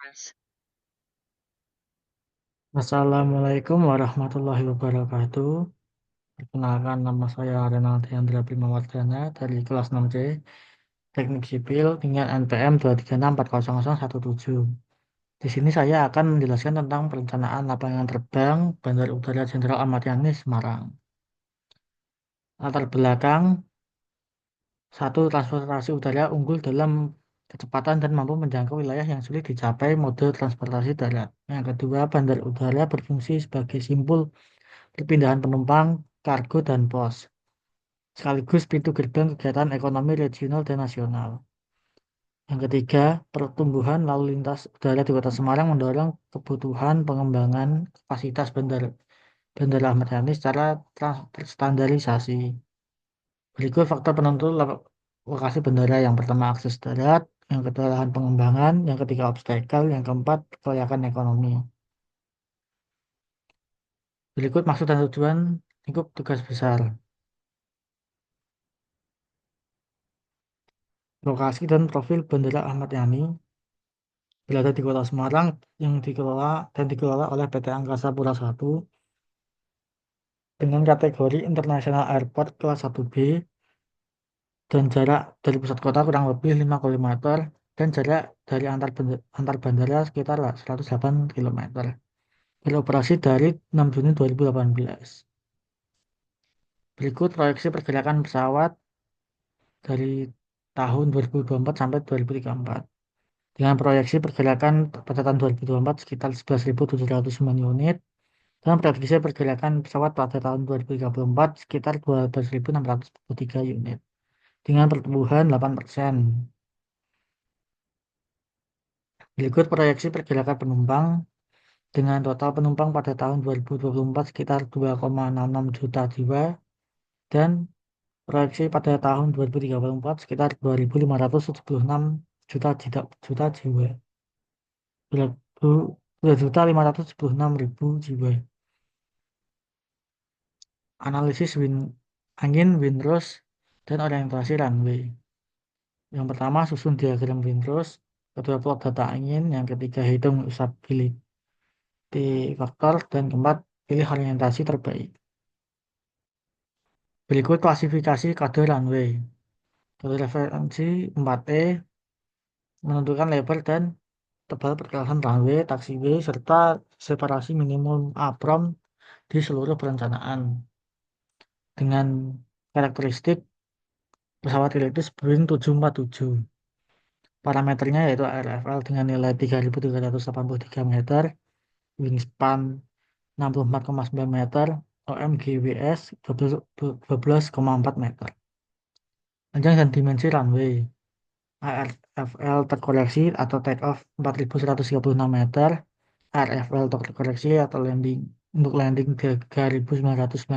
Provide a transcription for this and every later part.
Mas. Assalamualaikum warahmatullahi wabarakatuh. Perkenalkan, nama saya Renaldi Andra Primawardana dari kelas 6C Teknik Sipil dengan NPM 236400117. Di sini saya akan menjelaskan tentang perencanaan lapangan terbang Bandar Udara Jenderal Ahmad Yani Semarang. Latar belakang: satu, transportasi udara unggul dalam kecepatan dan mampu menjangkau wilayah yang sulit dicapai mode transportasi darat. Yang kedua, bandar udara berfungsi sebagai simpul perpindahan penumpang, kargo, dan pos, sekaligus pintu gerbang kegiatan ekonomi regional dan nasional. Yang ketiga, pertumbuhan lalu lintas udara di Kota Semarang mendorong kebutuhan pengembangan kapasitas Bandara Ahmad Yani secara terstandarisasi. Berikut faktor penentu lokasi bandara: yang pertama, akses darat; yang kedua, lahan pengembangan; yang ketiga, obstacle; yang keempat, kelayakan ekonomi. Berikut maksud dan tujuan lingkup tugas besar. Lokasi dan profil Bandara Ahmad Yani berada di Kota Semarang yang dikelola oleh PT Angkasa Pura I dengan kategori International Airport kelas 1B dan jarak dari pusat kota kurang lebih 5 km dan jarak dari antar bandara sekitar 108 km. Beroperasi dari 6 Juni 2018. Berikut proyeksi pergerakan pesawat dari tahun 2024 sampai 2034. Dengan proyeksi pergerakan pada tahun 2024 sekitar 11.709 unit, dan prediksi pergerakan pesawat pada tahun 2034 sekitar 12.643 unit, dengan pertumbuhan 8%. Berikut proyeksi pergerakan penumpang dengan total penumpang pada tahun 2024 sekitar 2,66 juta jiwa, dan proyeksi pada tahun 2034 sekitar 2.576 juta jiwa. 2.576.000 jiwa. Analisis angin, windrows, dan orientasi runway. Yang pertama, susun diagram windrows. Kedua, plot data angin. Yang ketiga, hitung usability faktor. Dan keempat, pilih orientasi terbaik. Berikut klasifikasi kode runway. Kode referensi 4E menentukan lebar dan tebal pergerakan runway, taxiway, serta separasi minimum apron di seluruh perencanaan. Dengan karakteristik pesawat Pilatus Boeing 747. Parameternya yaitu RFL dengan nilai 3.383 meter, wingspan 64,9 meter, OMGWS 12,4 meter. Panjang dan dimensi runway. ARFL terkoreksi atau take off 4.136 meter, RFL terkoreksi atau landing 3.909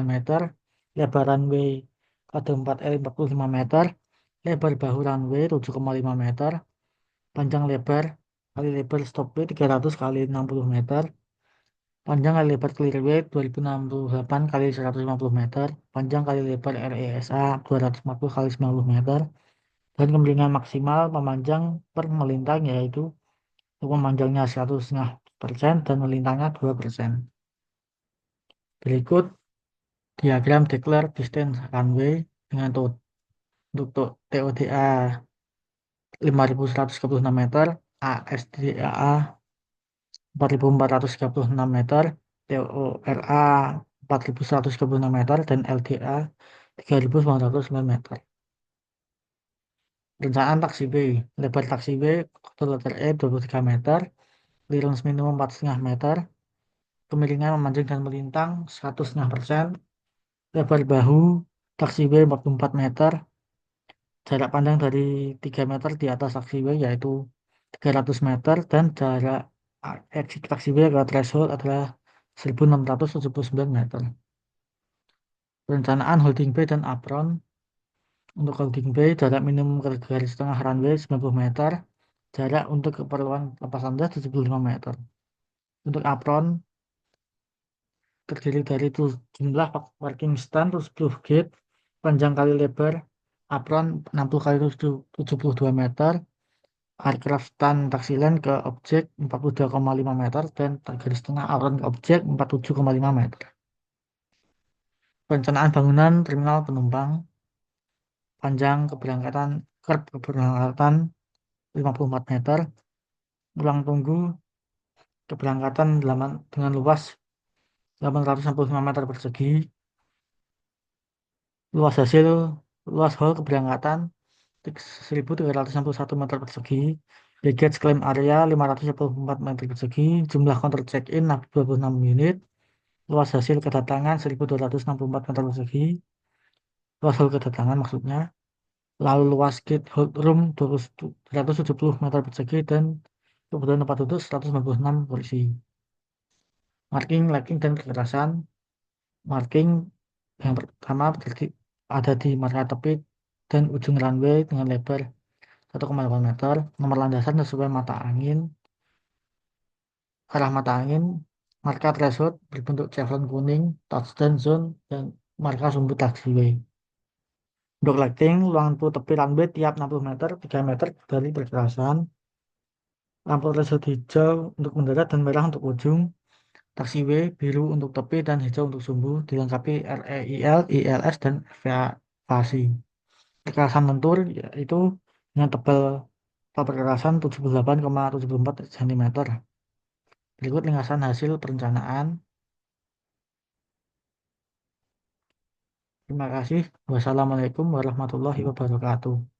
meter, lebar runway kode 4L 45 meter, lebar bahu runway 7,5 meter, panjang lebar kali lebar stopway 300 kali 60 meter, panjang kali lebar clearway 2068 kali 150 meter, panjang kali lebar RESA 240 kali 90 meter, dan kemiringan maksimal memanjang per melintang yaitu untuk memanjangnya 100,5% dan melintangnya 2%. Berikut diagram declare distance runway dengan untuk TODA 5.136 meter, ASDAA 4.436 meter, TORA 4.136 meter, dan LDA 3.909 meter. Perencanaan taxiway. Lebar taxiway kode letter E 23 meter, clearance minimum 4,5 meter, kemiringan memanjang dan melintang 100,5%, lebar bahu taxiway 44 meter, jarak pandang dari 3 meter di atas taxiway yaitu 300 meter, dan jarak exit taxiway ke threshold adalah 1.679 meter. Perencanaan holding bay dan apron. Untuk holding bay, jarak minimum ke garis tengah runway 90 meter, jarak untuk keperluan lepas landas 75 meter. Untuk apron, terdiri dari jumlah parking stand 70 gate, panjang kali lebar apron 60 kali 72 meter, aircraft stand taksilen ke objek 42,5 meter dan garis tengah awron ke objek 47,5 meter. Perencanaan bangunan terminal penumpang panjang keberangkatan kerb keberangkatan 54 meter, ruang tunggu keberangkatan dengan luas 865 meter persegi, luas hasil luas hall keberangkatan 1.361 meter persegi, baggage claim area 524 meter persegi, jumlah counter check-in 26 unit, luas hasil kedatangan 1.264 meter persegi, luas hall kedatangan maksudnya, lalu luas gate hold room 270 meter persegi dan kebutuhan tempat duduk 196 kursi. Marking, lighting, dan kekerasan. Marking yang pertama ada di marka tepi dan ujung runway dengan lebar 1,8 meter. Nomor landasan sesuai mata angin. Arah mata angin. Marka threshold berbentuk chevron kuning, touchdown zone, dan marka sumbu taxiway. Untuk lighting, lampu tepi runway tiap 60 meter, 3 meter dari perkerasan. Lampu threshold hijau untuk mendarat dan merah untuk ujung. Taxiway biru untuk tepi dan hijau untuk sumbu, dilengkapi REIL, ILS, dan elevasi. Kekerasan lentur yaitu dengan tebal perkerasan 78,74 cm. Berikut ringkasan hasil perencanaan. Terima kasih. Wassalamualaikum warahmatullahi wabarakatuh.